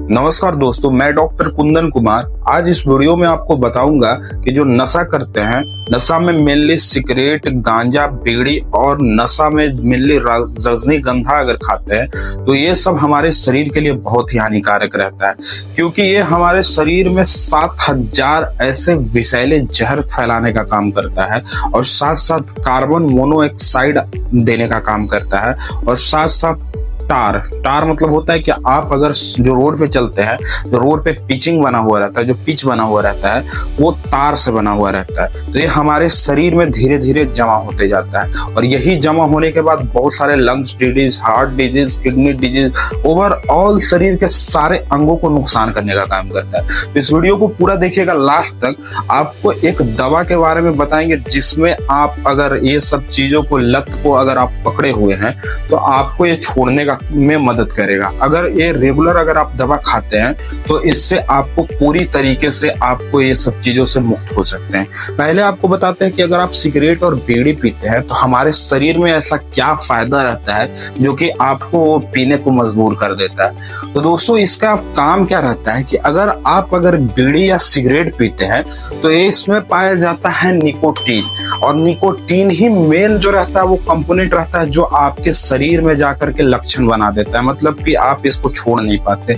नमस्कार दोस्तों, मैं डॉक्टर कुंदन कुमार। आज इस वीडियो में आपको बताऊंगा कि जो नशा करते हैं, नशा में मेनली सिगरेट, गांजा, बीड़ी और नशा में मेनली रजनीगंधा अगर खाते हैं तो ये सब हमारे शरीर के लिए बहुत ही हानिकारक रहता है, क्योंकि ये हमारे शरीर में 7000 ऐसे विषैले जहर फैलाने का काम करता है और साथ साथ कार्बन मोनोऑक्साइड देने का काम करता है और साथ साथ टार मतलब होता है कि आप अगर जो रोड पे चलते हैं, जो रोड पे पिचिंग बना हुआ रहता है, जो पिच बना हुआ रहता है, वो तार से बना हुआ रहता है। तो ये हमारे शरीर में धीरे धीरे जमा होते जाता है और यही जमा होने के बाद बहुत सारे lungs disease, heart disease, kidney disease, overall शरीर के सारे अंगों को नुकसान करने का काम करता है। तो इस वीडियो को पूरा देखिएगा लास्ट तक। आपको एक दवा के बारे में बताएंगे जिसमें आप अगर ये सब चीजों को, लत को अगर आप पकड़े हुए हैं तो आपको ये छोड़ने में मदद करेगा। अगर ये रेगुलर अगर आप दवा खाते हैं तो इससे आपको पूरी तरीके से आपको ये सब चीजों से मुक्त हो सकते हैं। पहले आपको बताते हैं कि अगर आप सिगरेट और बीड़ी पीते हैं तो हमारे शरीर में ऐसा क्या फायदा रहता है जो कि आपको पीने को मजबूर कर देता है। तो दोस्तों, इसका काम क्या रहता है कि अगर बीड़ी या सिगरेट पीते हैं तो इसमें पाया जाता है निकोटीन, और निकोटीन ही मेन जो रहता है वो कंपोनेंट रहता है जो आपके शरीर में जाकर के लक्षण बना देता है, मतलब कि आप इसको छोड़ नहीं पाते।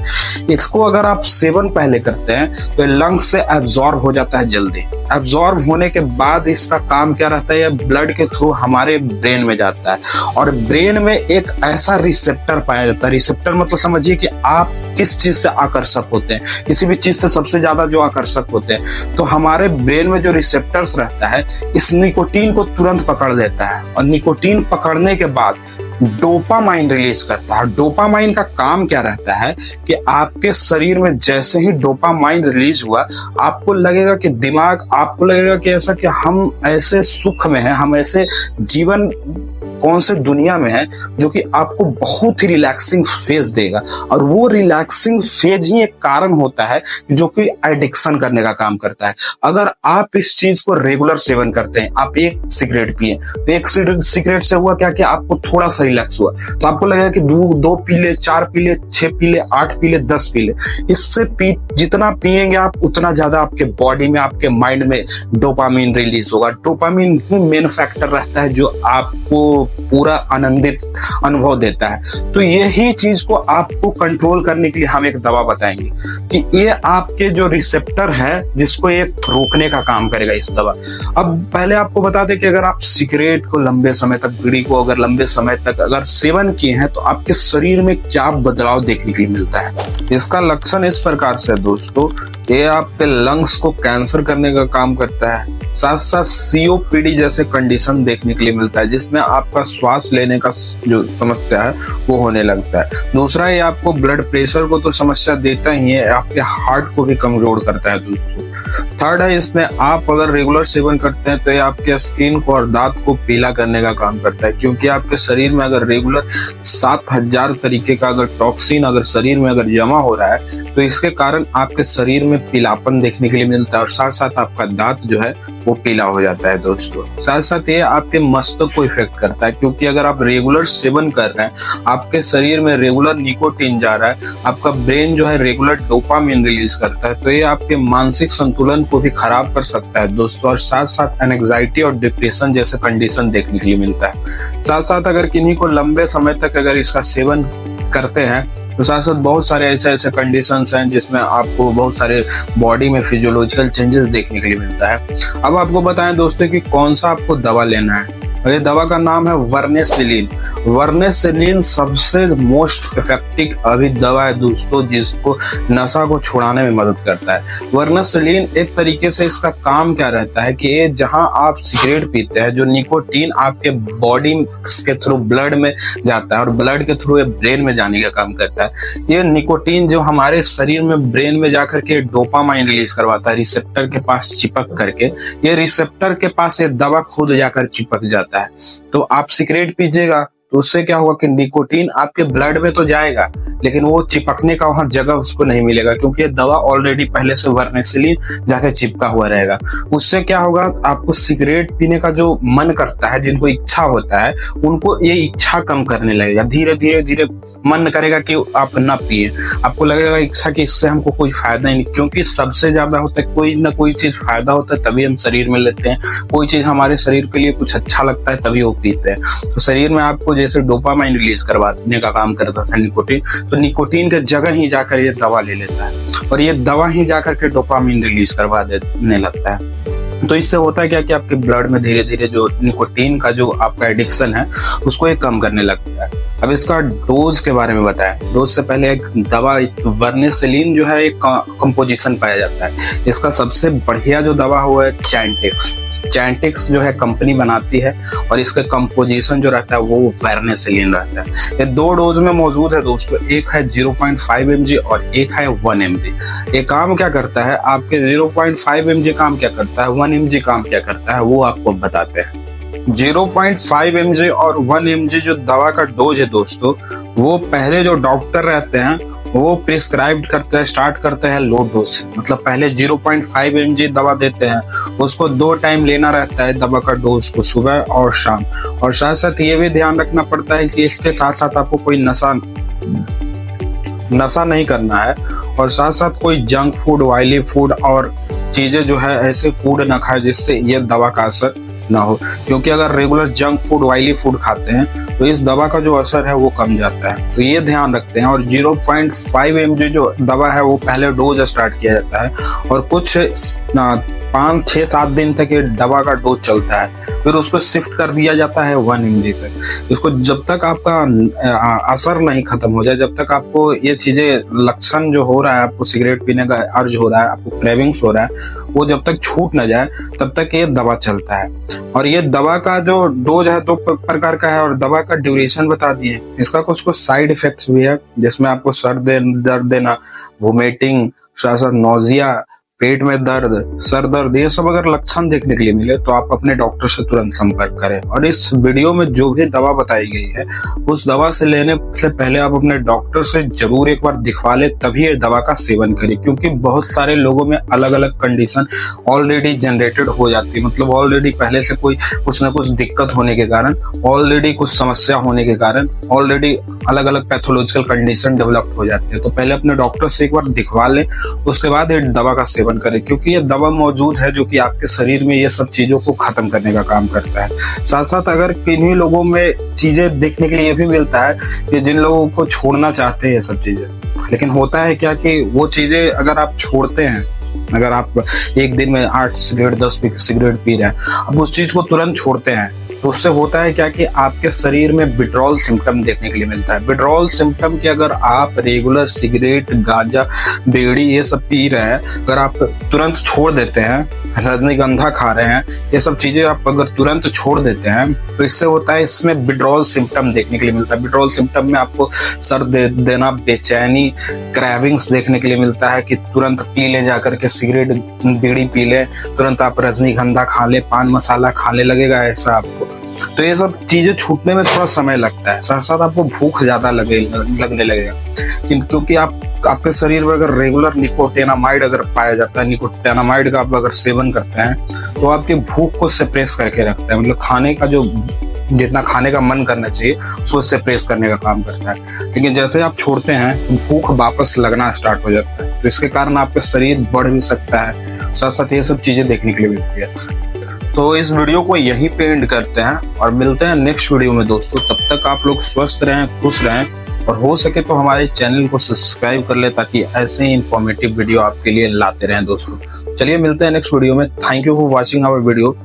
इसको अगर आप सेवन पहले करते हैं तो लंग्स से एब्जॉर्ब हो जाता है जल्दी। एब्जॉर्ब होने के बाद इसका काम क्या रहता है, ब्लड के थ्रू हमारे ब्रेन में जाता है और ब्रेन में एक ऐसा रिसेप्टर पाया जाता है। रिसेप्टर मतलब समझिए कि आप किस चीज से आकर्षक होते हैं, किसी भी चीज से सबसे ज्यादा जो आकर्षक होते हैं, तो हमारे ब्रेन में जो रिसेप्टर्स रहता है इस निकोटीन को तुरंत पकड़ लेता है और निकोटीन पकड़ने के बाद डोपामाइन रिलीज करता है। डोपामाइन का काम क्या रहता है कि आपके शरीर में जैसे ही डोपामाइन रिलीज हुआ, आपको लगेगा कि ऐसा कि हम ऐसे सुख में हैं, हम ऐसे जीवन कौन से दुनिया में है जो कि आपको बहुत ही रिलैक्सिंग फेज देगा। और वो रिलैक्सिंग फेज ही एक कारण होता है जो कि एडिक्शन करने का काम करता है। अगर आप इस चीज को रेगुलर सेवन करते हैं, आप एक सिगरेट पिए तो एक सिगरेट से हुआ क्या कि आपको थोड़ा सा रिलैक्स हुआ, तो आपको लगेगा कि दो पी ले, 4 पी ले, 6 पी ले, 8 पी ले, 10 पी ले। इससे जितना पिएंगे आप उतना ज्यादा आपके बॉडी में, आपके माइंड में डोपामिन रिलीज होगा। डोपामिन ही मेन फैक्टर रहता है जो आपको पूरा आनंदित अनुभव देता है। तो यही चीज को आपको कंट्रोल करने के लिए हम एक दवा बताएंगे कि ये आपके जो रिसेप्टर है जिसको ये रोकने का काम करेगा इस दवा। अब पहले आपको बता दें कि अगर आप सिगरेट को लंबे समय तक, बीड़ी को अगर लंबे समय तक अगर सेवन किए हैं तो आपके शरीर में क्या बदलाव देखने के लिए मिलता है। इसका लक्षण इस प्रकार से दोस्तों, ये आपके लंग्स को कैंसर करने का काम करता है, साथ साथ सीओपीडी जैसे कंडीशन देखने के लिए मिलता है जिसमें आपका श्वास लेने का जो समस्या है वो होने लगता है। दूसरा, ये आपको ब्लड प्रेशर को तो समस्या देता ही है, आपके हार्ट को भी कमजोर करता है दोस्तों। थर्ड है, इसमें आप अगर रेगुलर सेवन करते हैं तो ये आपके स्किन को और दांत को पीला करने का काम करता है, क्योंकि आपके शरीर में अगर रेगुलर 7000 तरीके का अगर टॉक्सिन अगर शरीर में अगर जमा हो रहा है तो इसके कारण आपके शरीर में पीलापन देखने के लिए मिलता है और साथ साथ आपका दांत जो है वो पीला हो जाता है दोस्तों। साथ साथ ये आपके मस्तिष्क को इफेक्ट करता है, क्योंकि अगर आप रेगुलर सेवन कर रहे हैं, आपके शरीर में रेगुलर निकोटीन जा रहा है, आपका ब्रेन जो है रेगुलर डोपामिन रिलीज करता है, तो ये आपके मानसिक संतुलन को भी खराब कर सकता है दोस्तों। और साथ साथ एंग्जाइटी और डिप्रेशन जैसे कंडीशन देखने के लिए मिलता है। साथ साथ अगर किन्हीं को लंबे समय तक अगर इसका सेवन करते हैं तो साथ साथ बहुत सारे ऐसे कंडीशंस हैं जिसमें आपको बहुत सारे बॉडी में फिजियोलॉजिकल चेंजेस देखने के लिए मिलता है। अब आपको बताएं दोस्तों कि कौन सा आपको दवा लेना है। ये दवा का नाम है वर्नेसिलिन। वर्नेसिलिन सबसे मोस्ट इफेक्टिव अभी दवा है दोस्तों जिसको नशा को छुड़ाने में मदद करता है। वर्नेसिलिन एक तरीके से इसका काम क्या रहता है कि ये जहां आप सिगरेट पीते हैं, जो निकोटीन आपके बॉडी के थ्रू ब्लड में जाता है और ब्लड के थ्रू ये ब्रेन में जाने का काम करता है। ये निकोटीन जो हमारे शरीर में ब्रेन में जाकर के डोपामाइन रिलीज करवाता है रिसेप्टर के पास चिपक करके। ये रिसेप्टर के पास ये दवा खुद जाकर चिपक जाता है। तो आप सिगरेट पीजिएगा तो उससे क्या होगा कि निकोटीन आपके ब्लड में तो जाएगा, लेकिन वो चिपकने का वहां जगह उसको नहीं मिलेगा, क्योंकि ये दवा ऑलरेडी पहले से वर्नेसिलीन जाके चिपका हुआ रहेगा। उससे क्या होगा, आपको सिगरेट पीने का जो मन करता है, जिनको इच्छा होता है, उनको ये इच्छा कम करने लगेगा। धीरे धीरे धीरे मन करेगा कि आप ना पिए, आपको लगेगा इच्छा कि इससे हमको कोई फायदा ही नहीं, क्योंकि सबसे ज्यादा होता है कोई ना कोई चीज फायदा होता है तभी हम शरीर में लेते हैं, कोई चीज हमारे शरीर के लिए कुछ अच्छा लगता है तभी वो पीते हैं। तो शरीर में आपको जैसे डोपामाइन रिलीज करवाने का काम करता था निकोटीन, तो निकोटीन के जगह ही जाकर ये दवा ले लेता है और ये दवा ही जाकर के डोपामाइन रिलीज करवा देने लगता है। तो इससे होता है क्या कि आपके ब्लड में धीरे धीरे जो निकोटीन का जो आपका एडिक्शन है उसको ये कम करने लगता है। अब इसका डोज के बारे में बताएं। डोज से पहले एक दवा वर्नेसिलीन जो है एक कंपोजिशन पाया जाता है। इसका सबसे बढ़िया जो दवा हुआ है चैंटिक्स। चैंटिक्स जो है कंपनी बनाती है और इसका कंपोजिशन जो रहता है वो वर्नेसिलीन रहता है। ये 2 डोज में मौजूद है दोस्तों, एक है 0.5 mg और एक है 1 mg। ये काम क्या करता है, आपके 0.5 mg काम क्या करता है, 1 mg काम क्या करता है, वो आपको बताते हैं। 0.5 mg और 1 mg जो दवा का डोज है दोस्तों, वो पहले जो डॉक्टर रहते हैं वो प्रिस्क्राइब करते हैं, स्टार्ट करते हैं लो डोज, मतलब पहले 0.5 mg दवा देते हैं, उसको 2 टाइम लेना रहता है दवा का डोज को, सुबह और शाम। और साथ साथ ये भी ध्यान रखना पड़ता है कि इसके साथ साथ आपको कोई नशा नहीं करना है, और साथ साथ कोई जंक फूड, ऑयली फूड और चीजें जो है ऐसे फूड ना खाए जिससे ये दवा का असर ना हो, क्योंकि अगर regular junk food, oily food खाते हैं तो इस दवा का जो असर है वो कम जाता है। तो ये ध्यान रखते हैं। और 0.5 mg जो दवा है वो पहले डोज स्टार्ट किया जाता है और कुछ 5, 6, 7 दिन तक ये दवा का डोज चलता है, फिर उसको शिफ्ट कर दिया जाता है 1 mg तक। इसको जब तक आपका असर नहीं खत्म हो जाए, जब तक आपको ये चीजें लक्षण जो हो रहा है, आपको सिगरेट पीने का अर्ज हो रहा है, आपको क्रेविंग्स हो रहा है, वो जब तक छूट ना जाए तब तक ये दवा चलता है। और ये दवा का जो डोज है 2 प्रकार का है और दवा का ड्यूरेशन बता दिए। इसका कुछ साइड इफेक्ट्स भी है, जिसमें आपको सर दर्द देना, वोमिटिंग, साथ साथ नोजिया, पेट में दर्द, सर दर्द, ये सब अगर लक्षण देखने के लिए मिले तो आप अपने डॉक्टर से तुरंत संपर्क करें। और इस वीडियो में जो भी दवा बताई गई है उस दवा से लेने से पहले आप अपने डॉक्टर से जरूर एक बार दिखवा ले, तभी ये दवा का सेवन करें, क्योंकि बहुत सारे लोगों में अलग अलग कंडीशन ऑलरेडी जनरेटेड हो जाती है, मतलब ऑलरेडी पहले से कोई कुछ ना कुछ दिक्कत होने के कारण, ऑलरेडी कुछ समस्या होने के कारण, ऑलरेडी अलग अलग पैथोलॉजिकल कंडीशन डेवलप हो जाती है। तो पहले अपने डॉक्टर से एक बार दिखवा ले, उसके बाद ये दवा का सेवन करें, क्योंकि ये दवा मौजूद है जो कि आपके शरीर में ये सब चीजों को खत्म करने का काम करता है। साथ साथ अगर किन्हीं लोगों में चीजें देखने के लिए भी मिलता है कि जिन लोगों को छोड़ना चाहते हैं ये सब चीजें, लेकिन होता है क्या कि वो चीजें अगर आप छोड़ते हैं, अगर आप एक दिन में 8 सिगरेट 10 सिगरेट पी रहे हैं, अब उस चीज को तुरंत छोड़ते हैं तो उससे होता है क्या कि आपके शरीर में विड्रॉल सिम्टम देखने के लिए मिलता है। विड्रॉल सिम्टम कि अगर आप रेगुलर सिगरेट, गांजा, बीड़ी ये सब पी रहे हैं, अगर आप तुरंत छोड़ देते हैं, रजनीगंधा खा रहे हैं, ये सब चीजें आप अगर तुरंत छोड़ देते हैं तो इससे होता है, इसमें विड्रॉल सिम्टम देखने के लिए मिलता है। विड्रॉल सिम्टम में आपको सर देना, बेचैनी, क्रेविंग्स देखने के लिए मिलता है कि तुरंत पी ले, जाकर के सिगरेट बीड़ी पी ले, तुरंत आप रजनीगंधा खा ले, पान मसाला खाने लगेगा ऐसा आपको। तो ये सब चीजें छूटने में थोड़ा समय लगता है। साथ साथ आपको भूख ज्यादा लगने लगेगा, क्योंकि आपके शरीर में अगर रेगुलर निकोटिनामाइड अगर पाया जाता है, निकोटिनामाइड का आप अगर सेवन करते हैं तो आपकी भूख को सप्रेस करके रखता है, मतलब खाने का जो जितना खाने का मन करना चाहिए उसको सप्रेस करने का काम करता है। लेकिन जैसे आप छोड़ते हैं भूख वापस लगना स्टार्ट हो जाता है, तो इसके कारण आपका शरीर बढ़ भी सकता है। साथ साथ ये सब चीजें देखने के लिए मिलती है। तो इस वीडियो को यहीं पे एंड करते हैं और मिलते हैं नेक्स्ट वीडियो में दोस्तों। तब तक आप लोग स्वस्थ रहें, खुश रहें और हो सके तो हमारे चैनल को सब्सक्राइब कर ले, ताकि ऐसे ही इंफॉर्मेटिव वीडियो आपके लिए लाते रहें दोस्तों। चलिए मिलते हैं नेक्स्ट वीडियो में। Thank you for watching our video.